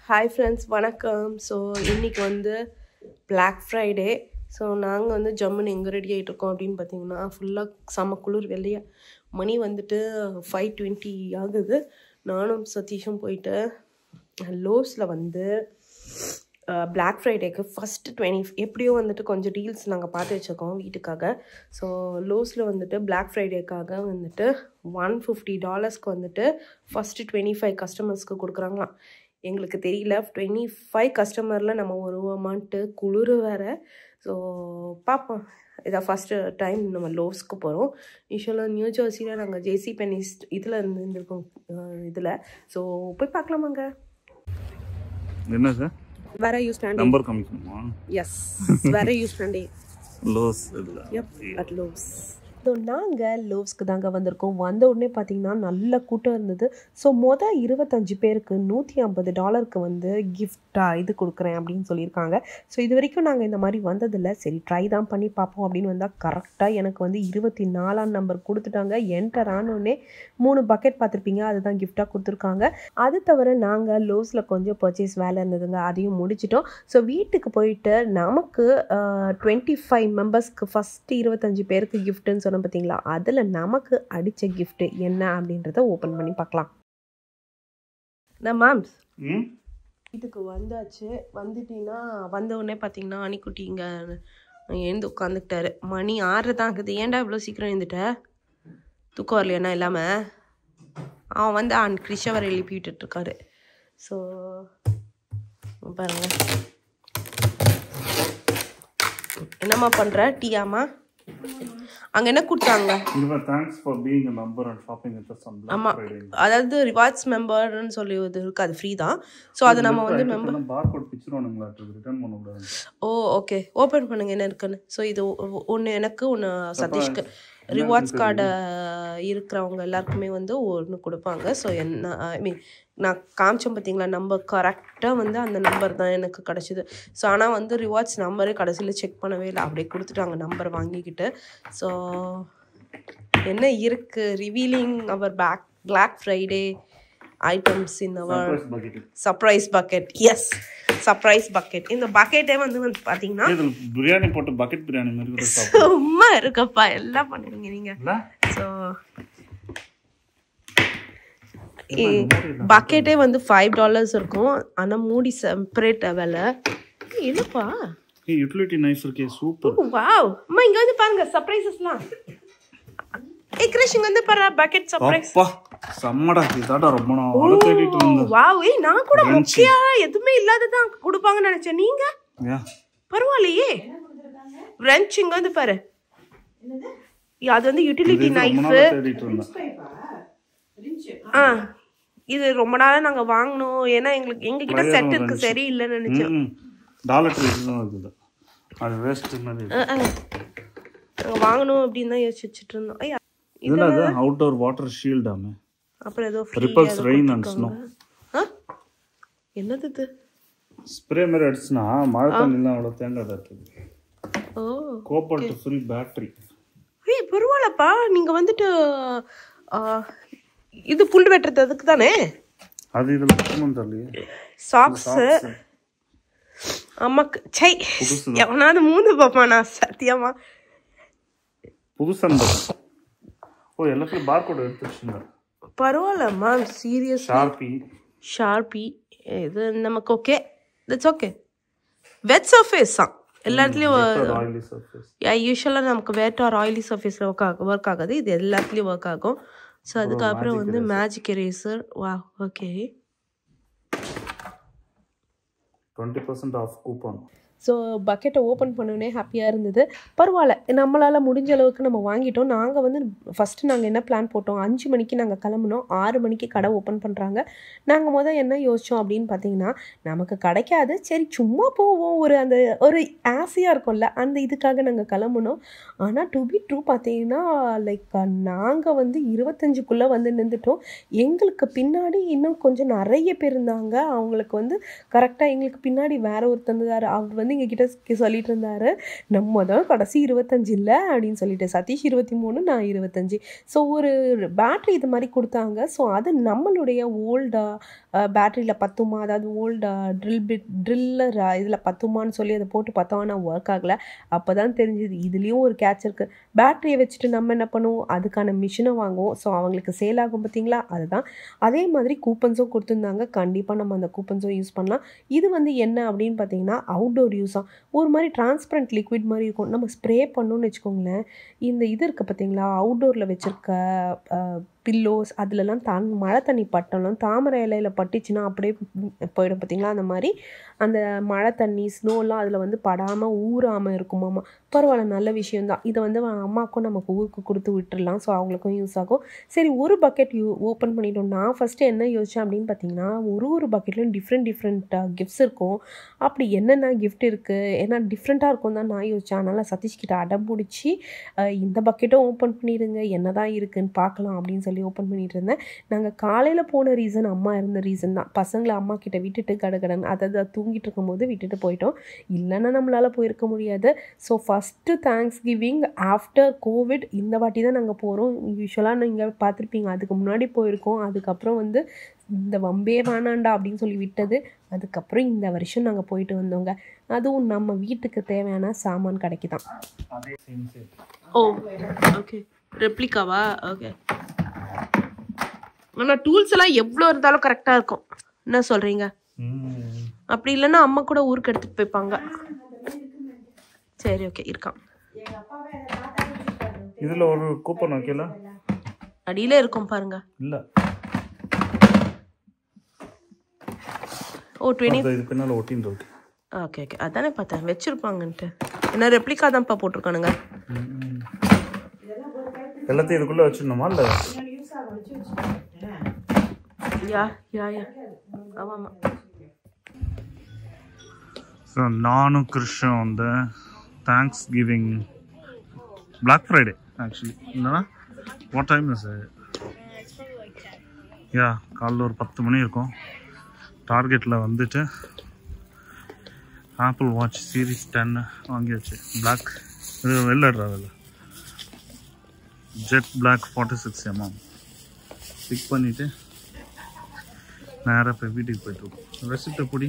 Hi friends, வணக்கம். So இன்றைக்கி வந்து Black Friday. ஸோ நாங்கள் வந்து ஜம்முன்னு எங்கே ரெடி ஆகிட்ருக்கோம் அப்படின்னு பார்த்தீங்கன்னா, ஃபுல்லாக செம குளிர் வெளியே. மணி வந்துட்டு 5:20 ஆகுது. நானும் சதீஷும் போயிட்டு லோஸில் வந்து Black Fridayக்கு ஃபஸ்ட்டு 20 எப்படியோ வந்துட்டு கொஞ்சம் டீல்ஸ் நாங்கள் பார்த்து வச்சுருக்கோம் வீட்டுக்காக. ஸோ லோஸில் வந்துட்டு Black Fridayக்காக வந்துட்டு $150 வந்துட்டு ஃபஸ்ட்டு 25 கஸ்டமர்ஸ்க்கு கொடுக்குறாங்களாம். எங்களுக்கு தெரியல, 25 கஸ்டமரில் நம்ம வருவோமான்ட்டு. குளிர் வேறு. ஸோ பார்ப்போம். இதான் ஃபஸ்ட்டு டைம் நம்ம லோஸ்க்கு போகிறோம். யூஸ்வலாக நியூ ஜெர்சியில் நாங்கள் ஜேசி பென்னிஸ் இதில் இருந்துருக்கோம் இதில். ஸோ போய் பார்க்கலாமாங்க. என்ன சார்? வேற யூ ஸ்டாண்டிங் நம்பர் காமிக்கணுமா? எஸ், வேற யூ ஸ்டாண்டிங் லோஸ் இல்லை. எப் அட் லோஸ். ஸோ நாங்கள் லோவ்ஸ்க்கு தாங்க வந்திருக்கோம். வந்த உடனே பார்த்தீங்கன்னா நல்ல கூட்டம் இருந்தது. ஸோ 25 பேருக்கு $150 வந்து கிஃப்டாக இது கொடுக்குறேன் அப்படின்னு சொல்லியிருக்காங்க. ஸோ இது வரைக்கும் நாங்கள் இந்த மாதிரி வந்ததில்லை. சரி ட்ரை தான் பண்ணி பார்ப்போம் அப்படின்னு வந்தால் கரெக்டாக எனக்கு வந்து 24ஆம் நம்பர் கொடுத்துட்டாங்க. என்டர் ஆனோடனே 3 பக்கெட் பார்த்துருப்பீங்க, அதுதான் கிஃப்டாக கொடுத்துருக்காங்க. அது தவிர நாங்கள் லோஸில் கொஞ்சம் பர்ச்சேஸ் வேலை இருந்ததுங்க, அதையும் முடிச்சிட்டோம். ஸோ வீட்டுக்கு போயிட்டு நமக்கு 25 மெம்பர்ஸ்க்கு ஃபஸ்ட்டு 25 பேருக்கு கிஃப்ட்டுன்னு சொன்ன பார்த்தீங்களா, அதில் நமக்கு அடித்த கிஃப்ட்டு என்ன அப்படின்றத ஓப்பன் பண்ணி பார்க்கலாம். நான் மேம்ஸ் வீட்டுக்கு வந்தாச்சு. வந்துட்டீங்கன்னா வந்த உடனே பார்த்தீங்கன்னா அணிக்குட்டி இங்கே எழுந்து உட்காந்துக்கிட்டாரு. மணி 6 தான் ஆகுது. ஏன்டா இவ்வளோ சீக்கிரம் எழுந்துட்ட? தூக்கம் வரலையாண்ணா இல்லாமல்? அவன் வந்து கிறிஷவரை எழுப்பி விட்டுட்ருக்காரு. ஸோ பாருங்க, என்னம்மா பண்ணுற? டீயாம்மா? அங்கே என்ன கொடுத்தாங்க? Thanks for being a member and shopping with us on Black Friday. அதாவது ரிவார்ட்ஸ் மெம்பர்னு சொல்லி இது இருக்குது, அது ஃப்ரீ தான். ஸோ அது நம்ம வந்து மெம்பர் பார்கோட் பிக்சர் ஒன்றுங்களா ரிட்டர்ன் பண்ண கூடாது. ஓ ஓகே, ஓப்பன் பண்ணுங்க என்ன இருக்குன்னு. ஸோ இது ஒன்று எனக்கு, ஒன்று சதீஷ்க்கு. ரிவார்ட்ஸ் கார்டு இருக்கிறவங்க எல்லாருக்குமே வந்து ஒன்று கொடுப்பாங்க. ஸோ என்ன ஐ மீன் நான் காமிச்சோம் பார்த்தீங்களா நம்பர், கரெக்டாக வந்து அந்த நம்பர் தான் எனக்கு கிடச்சிது. ஸோ ஆனால் வந்து ரிவார்ட்ஸ் நம்பரே கடைசியில் செக் பண்ணவே இல்லை, அப்படியே கொடுத்துட்டாங்க நம்பர் வாங்கிக்கிட்டு. ஸோ என்ன இருக்குது, revealing our Black Friday items in our surprise bucket. Yes, surprise bucket. இந்த பக்கெட்டே வந்து பார்த்தீங்கன்னா பிரியாணி போட்டு பக்கெட் பிரியாணி மாதிரி சும்மா இருக்கப்பா, எல்லாம் பண்ணுவீங்க நீங்க. ஸோ பக்கெட்டே வந்து $5 இருக்கும். ஆனால் மூடி செப்பரேட் விலை இல்லைப்பா. யூட்டிலிட்டி நைஃப் இருக்கே, சூப்பர். வாவ் அம்மா, இங்கே வந்து பாருங்க சர்ப்ரைசஸ்லாம். கிரிஷ் இங்க வந்து பாரு, பக்கெட் சர்ப்ரைஸ். அப்பா சம்மடா, இதாடா ரொம்ப நாளா தேடிட்டு இருந்தேன். வாவ், நான் கூட முக்கியா எதுவுமே இல்லாததான் கொடுப்பாங்கன்னு நினைச்சேன். நீங்க பரவாயில்லையே. ரெஞ்ச் இங்க வந்து பாரு, அது வந்து யூட்டிலிட்டி நைஃப். இது ரொம்ப நாளா நாங்க வாங்கணும், ஏன்னா எங்க கிட்ட செட் இருக்கு, சரி இல்லைன்னு நினைச்சோம். நாங்க வாங்கணும் அப்படின்னு தான் யோசிச்சு வச்சுட்டு இருந்தோம். ஐயா இது அவுட்டோர் வாட்டர் ஷீல்ட் ஆமே. அப்புறம் ஏதோ ரிப்பல்ஸ் ரெயின் அண்ட் ஸ்னோ. என்னது இது? ஸ்ப்ரே மாதிரி அடிச்சுனா மழை தண்ணிலாம் அவ்வளோ தேங்காது. ஓ, கோபால்ட் ஃப்ரீ பேட்டரி. ஏய் பரவாயில்லப்பா. நீங்க வந்துட்டு இது புல் வெட்டுறதுக்கு தானே? அது இதுல பக்கமும் தரலையே. சாக்ஸ் அம்மாக்கு சை எவனாவது மூந்து பாப்பானா? சத்தியமா புதுசா. ஓ, எல்லாத்துலயும் பார்கோட் எடுத்துச்சுங்க. பரவாயில்லம்மா, சீரியஸ். ஷார்பி இது நமக்கு okay, that's okay. Wet surface தான் எல்லா இடத்துலையும். யூஸ்வலாக நமக்கு வெட் ஆர் ஆயிலி சர்ஃபேஸில் ஒர்க் ஆகாது, இது எல்லாத்துலேயும் ஒர்க் ஆகும். ஸோ அதுக்கப்புறம் வந்து மேஜிக் எரேசர். வா ஓகே, 20% ஆஃப் கூப்பன். ஸோ பக்கெட்டை ஓப்பன் பண்ணோடனே ஹாப்பியாக இருந்தது. பரவாயில்ல, நம்மளால் முடிஞ்ச அளவுக்கு நம்ம வாங்கிட்டோம். நாங்கள் வந்து ஃபஸ்ட்டு நாங்கள் என்ன பிளான் போட்டோம், 5 மணிக்கு நாங்கள் கிளம்புனோம். 6 மணிக்கு கடை ஓப்பன் பண்ணுறாங்க. நாங்கள் என்ன யோசித்தோம் அப்படின்னு பார்த்தீங்கன்னா, நமக்கு கிடைக்காது, சரி சும்மா போவோம், ஒரு ஆசையாக இருக்கும்ல, அந்த இதுக்காக நாங்கள் கிளம்புனோம். ஆனால் டு பி ட்ரூ பார்த்தீங்கன்னா, லைக் நாங்கள் வந்து 25க்குள்ளே வந்து நின்றுட்டோம். எங்களுக்கு பின்னாடி இன்னும் கொஞ்சம் நிறைய பேர் இருந்தாங்க. அவங்களுக்கு வந்து கரெக்டாக எங்களுக்கு பின்னாடி வேற ஒருத்தர் இருந்தார். அவர் வந்து வந்து எங்ககிட்ட சொல்லிட்டு இருந்தாரு, நம்ம தான் கடைசி 25 இல்லை அப்படின்னு சொல்லிட்டு. சதீஷ் 23, நான் 25. ஸோ ஒரு பேட்ரி இது மாதிரி கொடுத்தாங்க. ஸோ அது நம்மளுடைய ஓல்டா பேட்டரியில் பத்துமா, அதாவது ஓல்டா ட்ரில்லரா இதில் பத்துமான்னு சொல்லி அதை போட்டு பார்த்தோம். ஆனால் ஒர்க் ஆகலை. அப்போ தான் தெரிஞ்சுது இதுலேயும் ஒரு கேட்ச் இருக்குது. பேட்டரியை வச்சுட்டு நம்ம என்ன பண்ணுவோம், அதுக்கான மிஷினை வாங்குவோம். ஸோ அவங்களுக்கு சேல் ஆகும் பார்த்தீங்களா, அதுதான். அதே மாதிரி கூப்பன்ஸும் கொடுத்துருந்தாங்க. கண்டிப்பாக நம்ம அந்த கூப்பன்ஸும் யூஸ் பண்ணலாம். இது வந்து என்ன அப்படின்னு பார்த்தீங்கன்னா அவுட்டோர் யூஸாக ஒரு மாதிரி டிரான்ஸ்பரண்ட் லிக்விட் மாதிரி இருக்கும். நம்ம ஸ்ப்ரே பண்ணோன்னு வச்சுக்கோங்களேன், இந்த இது இருக்குது பார்த்தீங்களா, அவுட்டோரில் வச்சுருக்க பில்லோஸ் அதிலலாம் மழை தண்ணி பட்டலாம், தாமரை இலையில் பட்டுச்சுன்னா அப்படியே போயிடும் பார்த்தீங்களா. அந்த மாதிரி அந்த மழை தண்ணி ஸ்னோலாம் அதில் வந்து படாமல் ஊறாமல் இருக்குமாம்மா. பரவாயில்ல, நல்ல விஷயந்தான். இதை வந்து அம்மாவுக்கும் நமக்கு ஊருக்கு கொடுத்து விட்டுடலாம். ஸோ அவங்களுக்கும் யூஸ் ஆகும். சரி, ஒரு பக்கெட் ஓப்பன் பண்ணிட்டோம். நான் ஃபஸ்ட்டு என்ன யோசித்தேன் அப்படின்னு பார்த்தீங்கன்னா, ஒரு பக்கெட்லையும் டிஃப்ரெண்ட் கிஃப்ட்ஸ் இருக்கும். அப்படி என்னென்ன கிஃப்ட் இருக்குது, ஏன்னா டிஃப்ரெண்ட்டாக இருக்கும் தான் நான் யோசித்தேன். அதனால் சதீஷ்கிட்ட அடம் பிடிச்சி இந்த பக்கெட்டும் ஓப்பன் பண்ணிடுங்க, என்ன தான் இருக்குதுன்னு பார்க்கலாம் அப்படின்னு சொல்லி ஓப்பன் பண்ணிட்டு இருந்தேன். நாங்கள் காலையில் போன ரீசன் அம்மா இருந்த ரீசன் தான். பசங்களை அம்மா கிட்ட விட்டுட்டு கடகடன் அதாவது தூங்கிட்டு இருக்கும்போது விட்டுட்டு போயிட்டோம். இல்லைன்னா நம்மளால் போயிருக்க முடியாது. So first thanks giving after Covid இந்த வாட்டி தான் நாங்கள் போகிறோம். யூஸ்வலாக நீங்கள் பார்த்துருப்பீங்க, அதுக்கு முன்னாடி போயிருக்கோம். அதுக்கப்புறம் வந்து இந்த வம்பே வேணாண்டா அப்படின்னு சொல்லி விட்டது. அதுக்கப்புறம் இந்த வருஷம் நாங்கள் போயிட்டு வந்தோங்க. அதுவும் நம்ம வீட்டுக்கு தேவையான சாமான் கடைக்கு தான். ஓ ஓகே, ரெப்ளிகாவா? ஓகே. ஆனால் டூல்ஸ் எல்லாம் எவ்வளோ இருந்தாலும் கரெக்டாக இருக்கும். என்ன சொல்கிறீங்க? அப்படி இல்லைன்னா அம்மா கூட ஊருக்கு எடுத்துகிட்டு போய்ப்பாங்க. சரி, ஓகே, இருக்கான். இதில் ஒரு கூப்பன் வைக்கல, அடியில் இருக்கும் பாருங்க. இல்லை, ஓ 20. இது பின்னால் ஒட்டின்னு இருக்கு. ஓகே ஓகே, அதானே பார்த்தேன் வச்சுருப்பாங்கன்ட்டு. என்ன ரெப்ளிகா தான்ப்பா போட்டிருக்கானுங்க. எல்லாத்தையும் இதுக்குள்ளே வச்சிடணுமா இல்லை? யா ஆமாம். ஸோ நானும் கிருஷ்ணன் வந்து Thanksgiving black Friday actually என்னன்னா வாட் டைம் இஸ் யா காலைல ஒரு 10 மணி இருக்கும். டார்கெட்டில் வந்துட்டு ஆப்பிள் வாட்ச் சீரீஸ் 10 வாங்கியாச்சு. பிளாக் இது வெளில travel jet black 46mm big பண்ணிவிட்டு நேராக போய் வீட்டுக்கு போயிட்டுருக்கோம். ரெசிப்டை பிடி.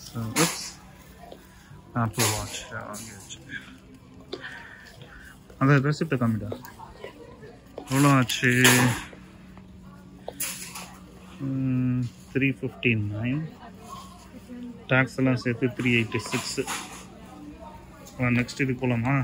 ஸோ ஆப்பிள் வாட்ச் வாங்கியாச்சு. அந்த ரெசிப்டை காமிட்டா எவ்வளோ ஆச்சு? 359. டேக்ஸ் எல்லாம் சேர்த்து 386. நெக்ஸ்ட் இது போகலாமா?